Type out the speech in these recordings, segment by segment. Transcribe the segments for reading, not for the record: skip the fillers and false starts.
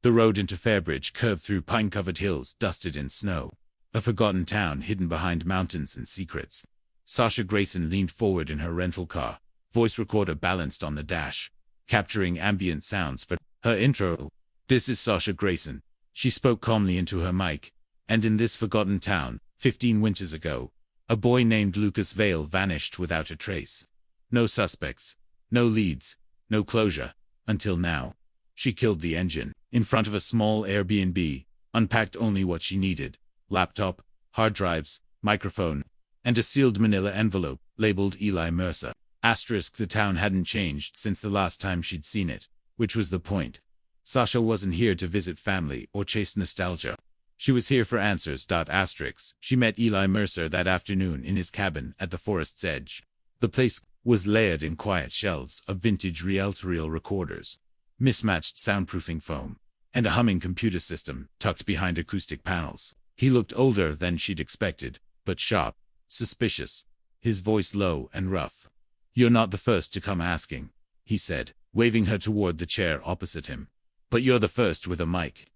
The road into Fairbridge curved through pine-covered hills dusted in snow. A forgotten town hidden behind mountains and secrets. Sasha Grayson leaned forward in her rental car, voice recorder balanced on the dash, capturing ambient sounds for her intro. "This is Sasha Grayson." She spoke calmly into her mic. "And in this forgotten town, 15 winters ago, a boy named Lucas Vale vanished without a trace. No suspects, no leads, no closure, until now." She killed the engine in front of a small Airbnb, unpacked only what she needed: laptop, hard drives, microphone, and a sealed manila envelope labeled Eli Mercer. The town hadn't changed since the last time she'd seen it, which was the point. Sasha wasn't here to visit family or chase nostalgia. She was here for answers. She met Eli Mercer that afternoon in his cabin at the forest's edge. The place was layered in quiet shelves of vintage reel-to-reel recorders, mismatched soundproofing foam, and a humming computer system tucked behind acoustic panels. He looked older than she'd expected, but sharp, suspicious, his voice low and rough. "You're not the first to come asking," he said, waving her toward the chair opposite him. "But you're the first with a mic."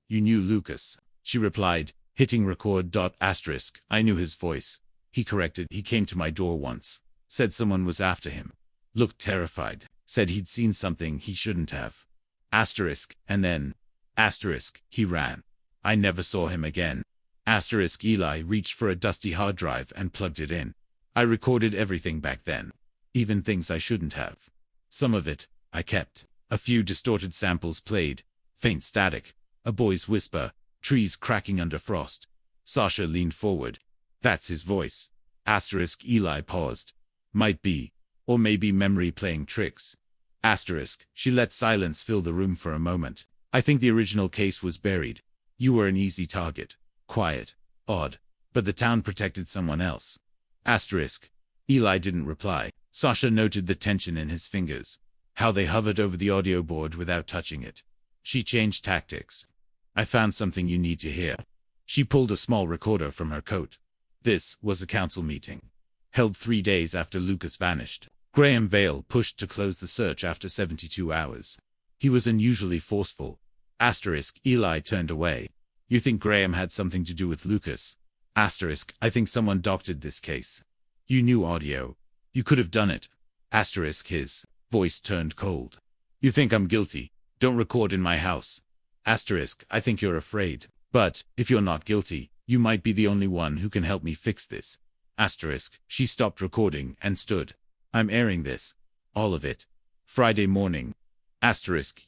"You knew Lucas," she replied, hitting record. "I knew his voice," he corrected. "He came to my door once, said someone was after him. Looked terrified, said he'd seen something he shouldn't have. And then, he ran. I never saw him again." Eli reached for a dusty hard drive and plugged it in. "I recorded everything back then, even things I shouldn't have. Some of it, I kept." A few distorted samples played, faint static, a boy's whisper, trees cracking under frost. Sasha leaned forward. "That's his voice." Eli paused. "Might be. Or maybe memory playing tricks." She let silence fill the room for a moment. "I think the original case was buried. You were an easy target. Quiet. Odd. But the town protected someone else." Eli didn't reply. Sasha noted the tension in his fingers, how they hovered over the audio board without touching it. She changed tactics. "I found something you need to hear." She pulled a small recorder from her coat. This was a council meeting, held 3 days after Lucas vanished. Graham Vale pushed to close the search after 72 hours. He was unusually forceful. Eli turned away. "You think Graham had something to do with Lucas?" "I think someone doctored this case. You knew audio. You could have done it." His voice turned cold. "You think I'm guilty? Don't record in my house." "I think you're afraid. But, if you're not guilty, you might be the only one who can help me fix this." She stopped recording and stood. "I'm airing this. All of it. Friday morning."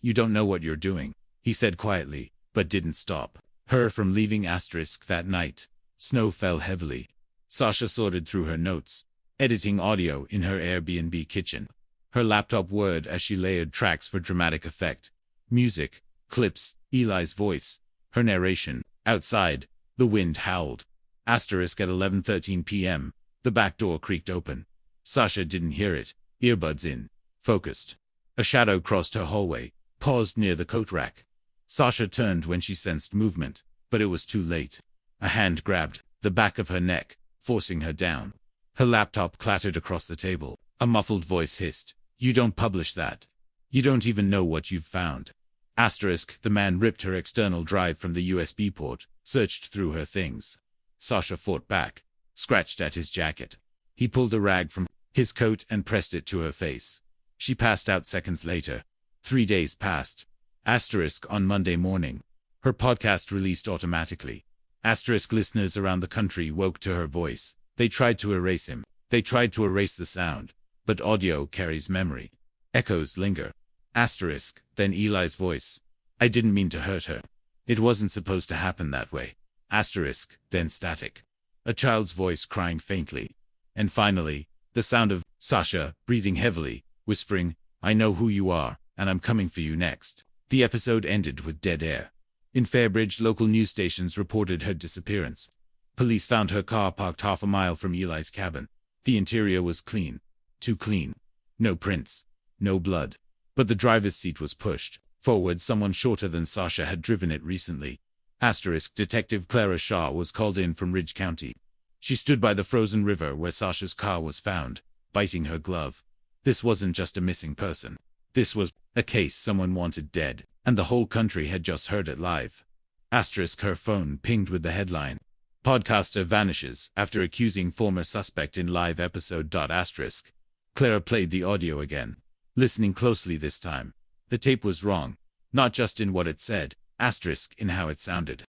"You don't know what you're doing," he said quietly, but didn't stop her from leaving that night. Snow fell heavily. Sasha sorted through her notes, editing audio in her Airbnb kitchen. Her laptop whirred as she layered tracks for dramatic effect. Music, clips, Eli's voice, her narration. Outside, the wind howled. At 11:13 p.m., the back door creaked open. Sasha didn't hear it, earbuds in, focused. A shadow crossed her hallway, paused near the coat rack. Sasha turned when she sensed movement, but it was too late. A hand grabbed the back of her neck, forcing her down. Her laptop clattered across the table. A muffled voice hissed, "You don't publish that. You don't even know what you've found." The man ripped her external drive from the USB port, searched through her things. Sasha fought back, scratched at his jacket. He pulled a rag from his coat and pressed it to her face. She passed out seconds later. 3 days passed. On Monday morning, her podcast released automatically. Listeners around the country woke to her voice. They tried to erase him. They tried to erase the sound. But audio carries memory. Echoes linger. Then Eli's voice. "I didn't mean to hurt her. It wasn't supposed to happen that way." Then static. A child's voice crying faintly. And finally, the sound of Sasha breathing heavily, whispering, "I know who you are, and I'm coming for you next." The episode ended with dead air. In Fairbridge, local news stations reported her disappearance. Police found her car parked half a mile from Eli's cabin. The interior was clean. Too clean. No prints. No blood. But the driver's seat was pushed forward. Someone shorter than Sasha had driven it recently. Detective Clara Shaw was called in from Ridge County. She stood by the frozen river where Sasha's car was found, biting her glove. This wasn't just a missing person. This was a case someone wanted dead. And the whole country had just heard it live. Asterisk her phone pinged with the headline. Podcaster vanishes after accusing former suspect in live episode. Asterisk. Clara played the audio again, listening closely this time. The tape was wrong, not just in what it said, asterisk in how it sounded.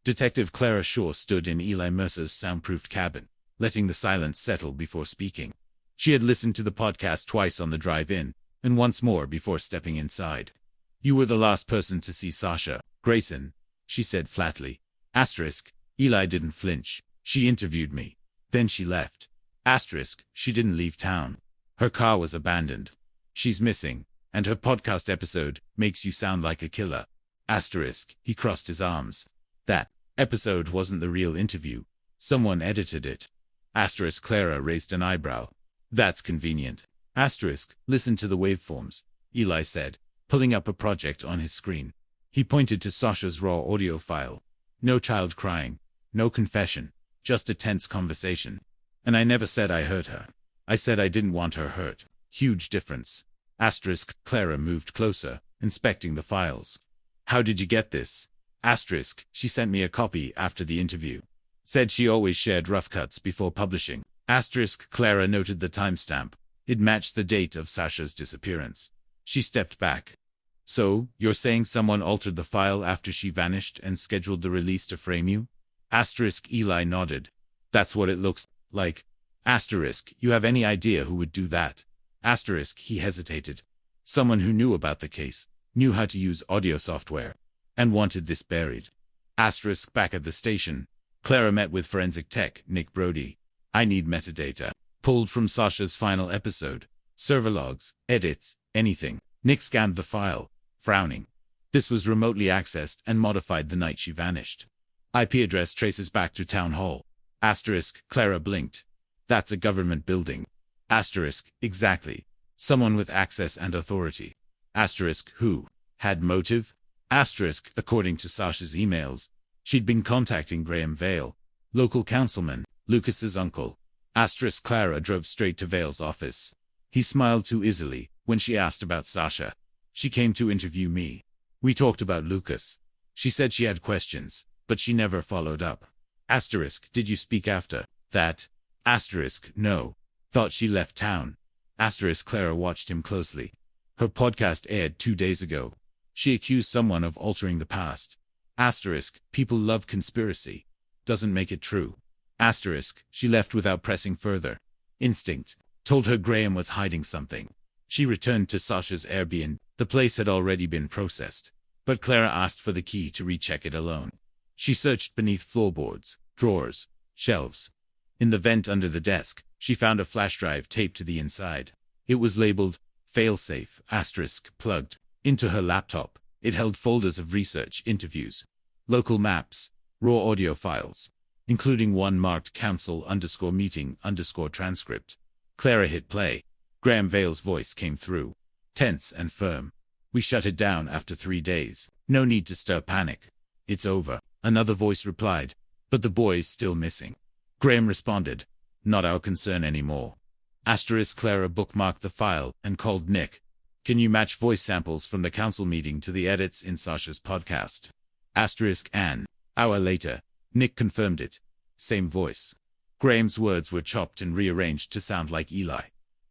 Detective Clara Shaw stood in Eli Mercer's soundproofed cabin, letting the silence settle before speaking. She had listened to the podcast twice on the drive in, and once more before stepping inside. You were the last person to see Sasha Grayson, she said flatly. Asterisk. Eli didn't flinch. She interviewed me. Then she left. Asterisk. She didn't leave town. Her car was abandoned. She's missing, and her podcast episode makes you sound like a killer. Asterisk. He crossed his arms. That episode wasn't the real interview. Someone edited it. Asterisk. Clara raised an eyebrow. That's convenient. Asterisk. Listen to the waveforms, Eli said, pulling up a project on his screen. He pointed to Sasha's raw audio file. No child crying. No confession. Just a tense conversation. And I never said I hurt her. I said I didn't want her hurt. Huge difference. Asterisk. Clara moved closer, inspecting the files. How did you get this? Asterisk. She sent me a copy after the interview. Said she always shared rough cuts before publishing. Asterisk. Clara noted the timestamp. It matched the date of Sasha's disappearance. She stepped back. So, you're saying someone altered the file after she vanished and scheduled the release to frame you? Asterisk. Eli nodded. That's what it looks like. Asterisk. You have any idea who would do that? Asterisk. He hesitated. Someone who knew about the case, knew how to use audio software, and wanted this buried. Asterisk. Back at the station, Clara met with forensic tech Nick Brody. I need metadata, pulled from Sasha's final episode. Server logs, edits, anything. Nick scanned the file, frowning. This was remotely accessed and modified the night she vanished. IP address traces back to Town Hall. Asterisk. Clara blinked. That's a government building. Asterisk. Exactly. Someone with access and authority. Asterisk. Who? Had motive? Asterisk. According to Sasha's emails, she'd been contacting Graham Vale, local councilman, Lucas's uncle. Asterisk. Clara drove straight to Vale's office. He smiled too easily when she asked about Sasha. She came to interview me. We talked about Lucas. She said she had questions, but she never followed up. Asterisk. Did you speak after that? Asterisk. No. Thought she left town. Asterisk. Clara watched him closely. Her podcast aired 2 days ago. She accused someone of altering the past. Asterisk. People love conspiracy. Doesn't make it true. Asterisk. She left without pressing further. Instinct told her Graham was hiding something. She returned to Sasha's Airbnb. The place had already been processed, but Clara asked for the key to recheck it alone. She searched beneath floorboards, drawers, shelves. In the vent under the desk, she found a flash drive taped to the inside. It was labeled failsafe, asterisk, plugged into her laptop. It held folders of research, interviews, local maps, raw audio files, including one marked council_meeting_transcript. Clara hit play. Graham Vale's voice came through, tense and firm. We shut it down after 3 days. No need to stir panic. It's over. Another voice replied. But the boy's still missing. Graham responded. Not our concern anymore. Asterisk. Clara bookmarked the file and called Nick. Can you match voice samples from the council meeting to the edits in Sasha's podcast? Asterisk. An hour later, Nick confirmed it. Same voice. Graham's words were chopped and rearranged to sound like Eli.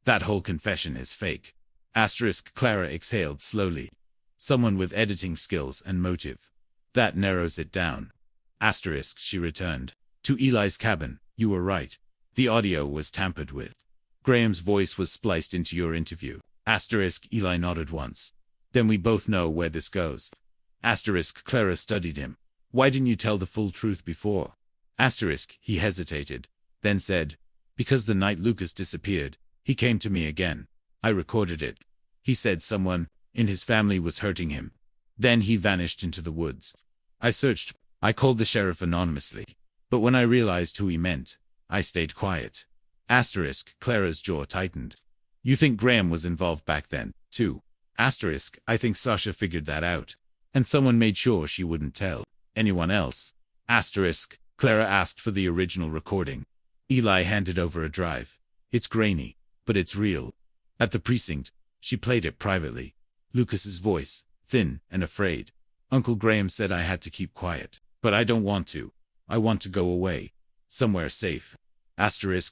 That whole confession is fake. Asterisk. Clara exhaled slowly. Someone with editing skills and motive. That narrows it down. Asterisk. She returned to Eli's cabin. You were right. The audio was tampered with. Graham's voice was spliced into your interview. Asterisk. Eli nodded once. Then we both know where this goes. Asterisk. Clara studied him. Why didn't you tell the full truth before? Asterisk. He hesitated, then said, because the night Lucas disappeared, he came to me again. I recorded it. He said someone in his family was hurting him. Then he vanished into the woods. I searched. I called the sheriff anonymously. But when I realized who he meant, I stayed quiet. Asterisk. Clara's jaw tightened. You think Graham was involved back then, too? Asterisk. I think Sasha figured that out. And someone made sure she wouldn't tell anyone else. Asterisk. Clara asked for the original recording. Eli handed over a drive. It's grainy, but it's real. At the precinct, she played it privately. Lucas's voice, thin and afraid. Uncle Graham said I had to keep quiet, but I don't want to. I want to go away. Somewhere safe.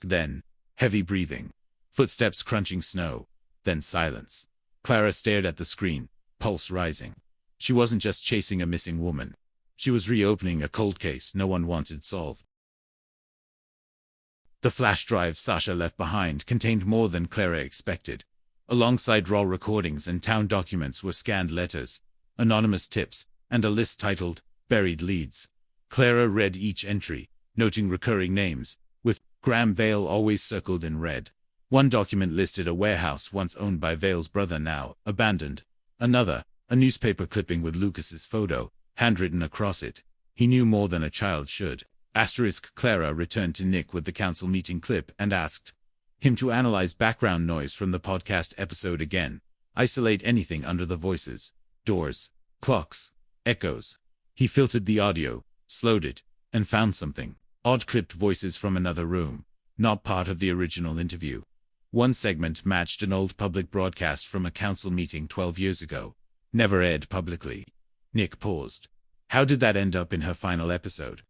Then, heavy breathing. Footsteps crunching snow. Then silence. Clara stared at the screen, pulse rising. She wasn't just chasing a missing woman. She was reopening a cold case no one wanted solved. The flash drive Sasha left behind contained more than Clara expected. Alongside raw recordings and town documents were scanned letters, anonymous tips, and a list titled, Buried Leads. Clara read each entry, noting recurring names, with Graham Vale always circled in red. One document listed a warehouse once owned by Vale's brother now abandoned. Another, a newspaper clipping with Lucas's photo, handwritten across it. He knew more than a child should. Clara returned to Nick with the council meeting clip and asked him to analyze background noise from the podcast episode again. Isolate anything under the voices, doors, clocks, echoes. He filtered the audio, slowed it, and found something. Odd clipped voices from another room, not part of the original interview. One segment matched an old public broadcast from a council meeting 12 years ago, never aired publicly. Nick paused. How did that end up in her final episode?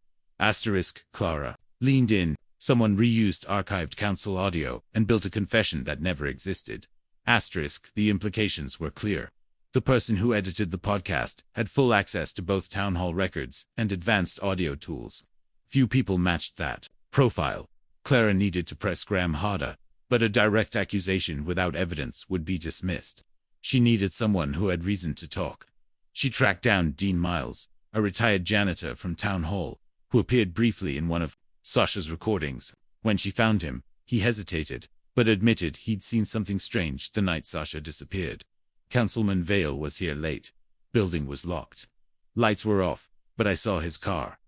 Clara leaned in. Someone reused archived council audio and built a confession that never existed. The implications were clear. The person who edited the podcast had full access to both town hall records and advanced audio tools. Few people matched that profile. Clara needed to press Graham harder, but a direct accusation without evidence would be dismissed. She needed someone who had reason to talk. She tracked down Dean Miles, a retired janitor from town hall, who appeared briefly in one of Sasha's recordings. When she found him, he hesitated, but admitted he'd seen something strange the night Sasha disappeared. Councilman Vale was here late. Building was locked. Lights were off, but I saw his car.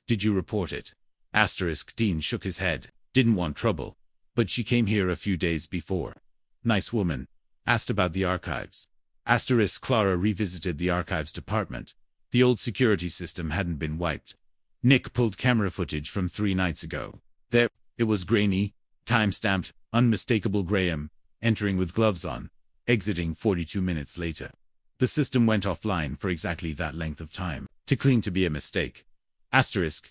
Did you report it? Dean shook his head. Didn't want trouble. But she came here a few days before. Nice woman. Asked about the archives. Clara revisited the archives department. The old security system hadn't been wiped. Nick pulled camera footage from 3 nights ago. There, it was grainy, time-stamped, unmistakable Graham, entering with gloves on, exiting 42 minutes later. The system went offline for exactly that length of time, too clean to be a mistake.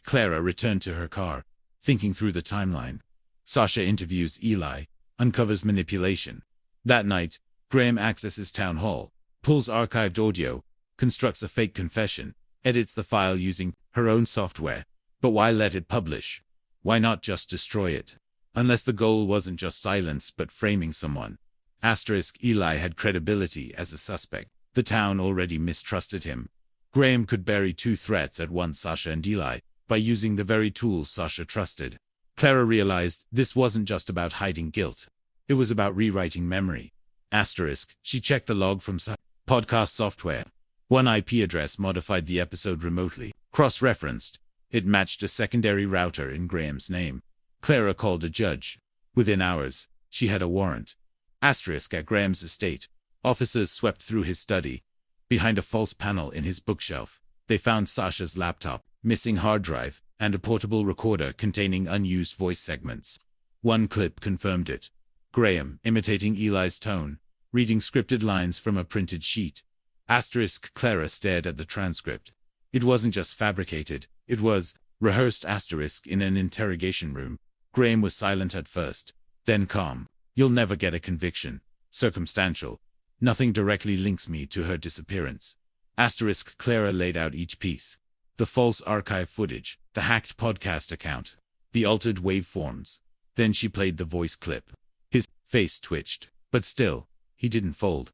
Clara returned to her car, thinking through the timeline. Sasha interviews Eli, uncovers manipulation. That night, Graham accesses town hall, pulls archived audio, constructs a fake confession, edits the file using her own software. But why let it publish? Why not just destroy it? Unless the goal wasn't just silence but framing someone. Eli had credibility as a suspect. The town already mistrusted him. Graham could bury 2 threats at once, Sasha and Eli, by using the very tools Sasha trusted. Clara realized this wasn't just about hiding guilt. It was about rewriting memory. She checked the log from podcast software. One IP address modified the episode remotely. Cross-referenced. It matched a secondary router in Graham's name. Clara called a judge. Within hours, she had a warrant. At Graham's estate. Officers swept through his study. Behind a false panel in his bookshelf, they found Sasha's laptop, missing hard drive, and a portable recorder containing unused voice segments. One clip confirmed it. Graham, imitating Eli's tone, reading scripted lines from a printed sheet. Clara stared at the transcript. It wasn't just fabricated, it was rehearsed. In an interrogation room. Graham was silent at first, then calm. You'll never get a conviction. Circumstantial. Nothing directly links me to her disappearance. Clara laid out each piece. The false archive footage, the hacked podcast account, the altered waveforms. Then she played the voice clip. His face twitched, but still, he didn't fold.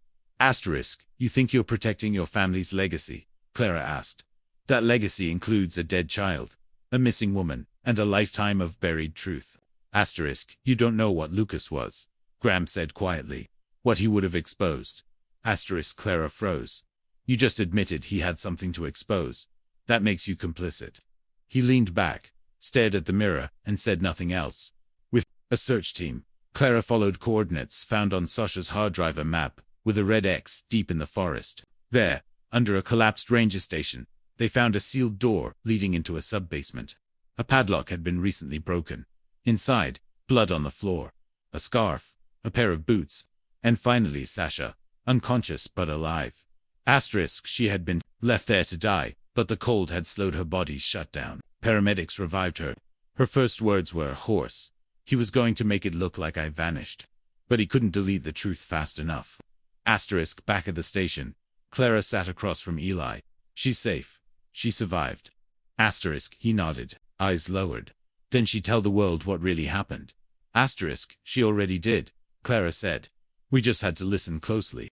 You think you're protecting your family's legacy? Clara asked. That legacy includes a dead child, a missing woman, and a lifetime of buried truth. You don't know what Lucas was, Graham said quietly. What he would have exposed. Clara froze. You just admitted he had something to expose. That makes you complicit. He leaned back, stared at the mirror, and said nothing else. With a search team, Clara followed coordinates found on Sasha's hard drive, a map, with a red X deep in the forest. There, under a collapsed ranger station, they found a sealed door leading into a sub-basement. A padlock had been recently broken. Inside, blood on the floor, a scarf, a pair of boots, and finally Sasha, unconscious but alive. Asterisk, she had been left there to die, but the cold had slowed her body's shutdown. Paramedics revived her. Her first words were hoarse. He was going to make it look like I vanished. But he couldn't delete the truth fast enough. Asterisk, back at the station. Clara sat across from Eli. She's safe. She survived. Asterisk, he nodded, eyes lowered. Then she'd tell the world what really happened. Asterisk, she already did, Clara said. We just had to listen closely.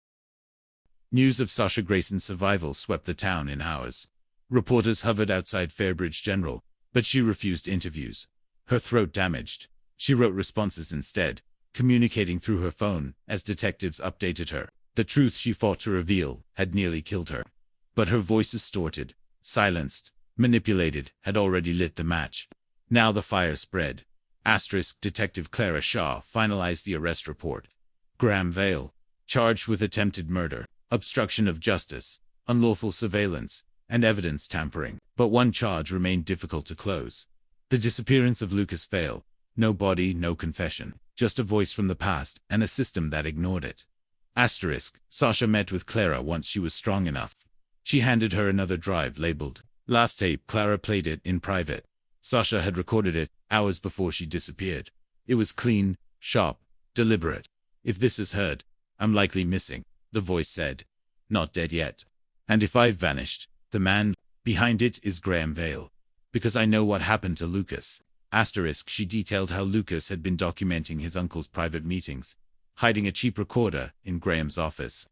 News of Sasha Grayson's survival swept the town in hours. Reporters hovered outside Fairbridge General, but she refused interviews. Her throat damaged. She wrote responses instead, communicating through her phone as detectives updated her. The truth she fought to reveal had nearly killed her. But her voice, distorted, silenced, manipulated, had already lit the match. Now the fire spread. Asterisk, Detective Clara Shaw finalized the arrest report. Graham Vale, charged with attempted murder, obstruction of justice, unlawful surveillance, and evidence tampering. But one charge remained difficult to close. The disappearance of Lucas Vale. No body, no confession, just a voice from the past and a system that ignored it. Asterisk, Sasha met with Clara once she was strong enough. She handed her another drive labeled last tape. Clara played it in private. Sasha had recorded it hours before she disappeared. It was clean, sharp, deliberate. If this is heard, I'm likely missing, the voice said. Not dead yet. And if I've vanished, the man behind it is Graham Vale. Because I know what happened to Lucas. Asterisk, she detailed how Lucas had been documenting his uncle's private meetings, hiding a cheap recorder in Graham's office.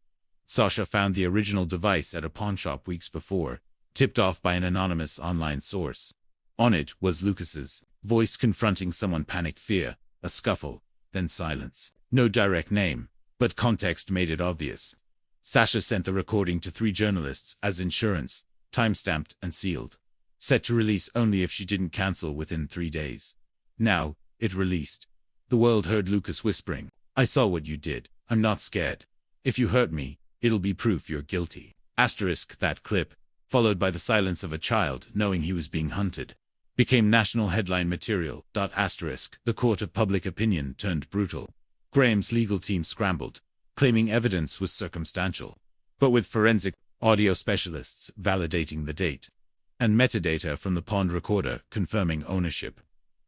Sasha found the original device at a pawnshop weeks before, tipped off by an anonymous online source. On it was Lucas's voice confronting someone. Panicked fear, a scuffle, then silence. No direct name, but context made it obvious. Sasha sent the recording to 3 journalists as insurance, time-stamped and sealed. Set to release only if she didn't cancel within 3 days. Now, it released. The world heard Lucas whispering, I saw what you did. I'm not scared. If you hurt me, it'll be proof you're guilty. Asterisk, that clip, followed by the silence of a child knowing he was being hunted, became national headline material. Asterisk, the court of public opinion turned brutal. Graham's legal team scrambled, claiming evidence was circumstantial, but with forensic audio specialists validating the date, and metadata from the pawned recorder confirming ownership.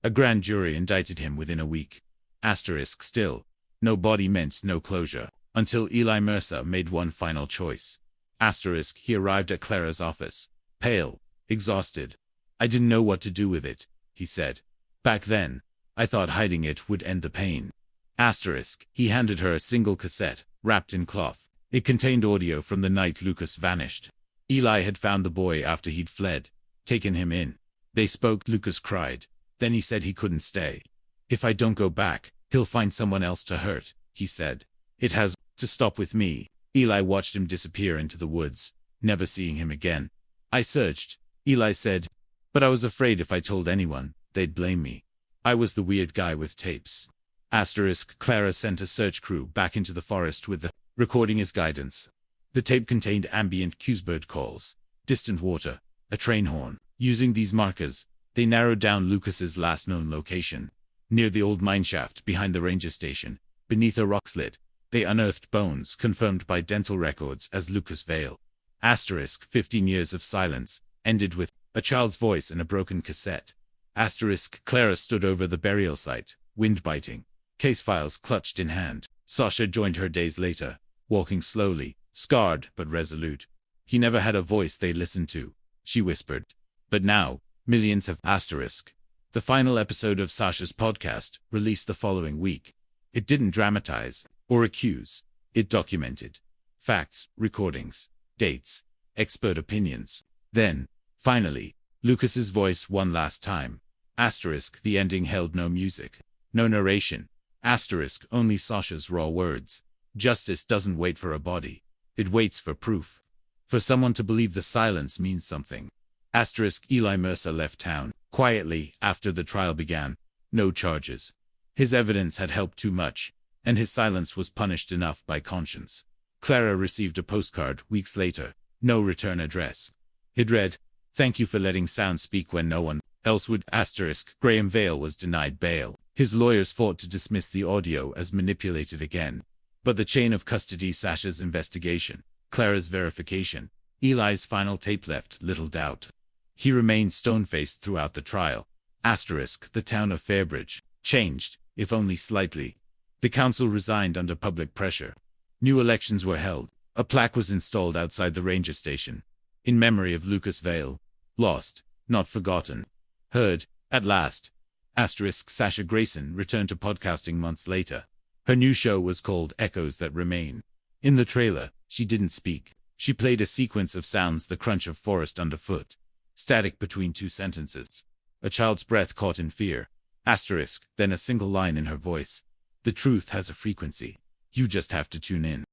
A grand jury indicted him within a week. Asterisk, still, no body meant no closure, until Eli Mercer made one final choice. Asterisk, he arrived at Clara's office, pale, exhausted. I didn't know what to do with it, he said. Back then, I thought hiding it would end the pain. Asterisk, he handed her a single cassette, wrapped in cloth. It contained audio from the night Lucas vanished. Eli had found the boy after he'd fled, taken him in. They spoke. Lucas cried. Then he said he couldn't stay. If I don't go back, he'll find someone else to hurt, he said. It has to stop with me. Eli watched him disappear into the woods, never seeing him again. I searched, Eli said, but I was afraid if I told anyone, they'd blame me. I was the weird guy with tapes. Asterisk, Clara sent a search crew back into the forest with the recording as guidance. The tape contained ambient cues, calls, distant water, a train horn. Using these markers, they narrowed down Lucas's last known location. Near the old mineshaft behind the ranger station, beneath a rock slit, they unearthed bones confirmed by dental records as Lucas Vale. Asterisk, 15 years of silence, ended with a child's voice and a broken cassette. Asterisk, Clara stood over the burial site, wind biting, case files clutched in hand. Sasha joined her days later, walking slowly, scarred but resolute. He never had a voice they listened to, she whispered. But now, millions have. Asterisk. The final episode of Sasha's podcast, released the following week. It didn't dramatize or accuse. It documented facts, recordings, dates, expert opinions. Then, finally, Lucas's voice one last time. Asterisk, the ending held no music, no narration. Asterisk, only Sasha's raw words. Justice doesn't wait for a body. It waits for proof. For someone to believe the silence means something. Asterisk, Eli Mercer left town quietly after the trial began. No charges. His evidence had helped too much, and his silence was punished enough by conscience. Clara received a postcard weeks later. No return address. It read, "Thank you for letting sound speak when no one else would." Asterisk, Graham Vale was denied bail. His lawyers fought to dismiss the audio as manipulated again. But the chain of custody. Sasha's investigation Clara's verification. Eli's final tape left little doubt. He remained stone-faced throughout the trial. The town of Fairbridge changed, if only slightly. The council resigned under public pressure. New elections were held. A plaque was installed outside the ranger station, in memory of Lucas Vale. Lost, not forgotten. Heard, at last. Sasha Grayson returned to podcasting months later. Her new show was called Echoes That Remain. In the trailer, she didn't speak. She played a sequence of sounds, the crunch of forest underfoot, static between two sentences, a child's breath caught in fear, then a single line in her voice. The truth has a frequency. You just have to tune in.